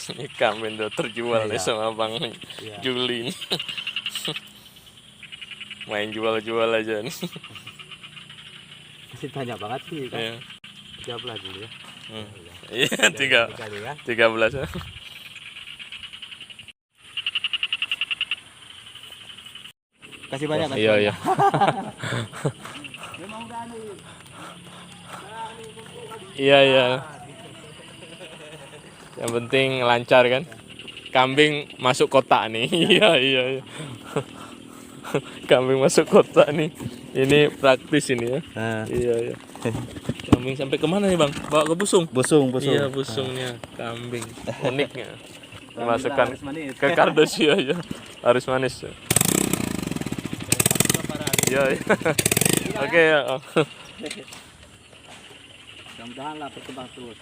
Ini kambing udah terjual nih sama Bang Juli. Main jual-jual aja nih. Masih banyak banget sih kan. Iya. 13 dulu ya. Iya, 13 ya. Kasih banyak. Iya. Iya. Yang penting lancar kan. Kambing masuk kotak nih. Iya. Kambing masuk kotak nih. Ini praktis ini ya. Iya. Kambing sampai kemana nih Bang? Bawa ke busung? Busung. Iya, busungnya kambing. Uniknya. Dimasukkan ke kardus ya. Harus manis. Iya. Oke ya. Mudah-mudahan lah berkembang terus.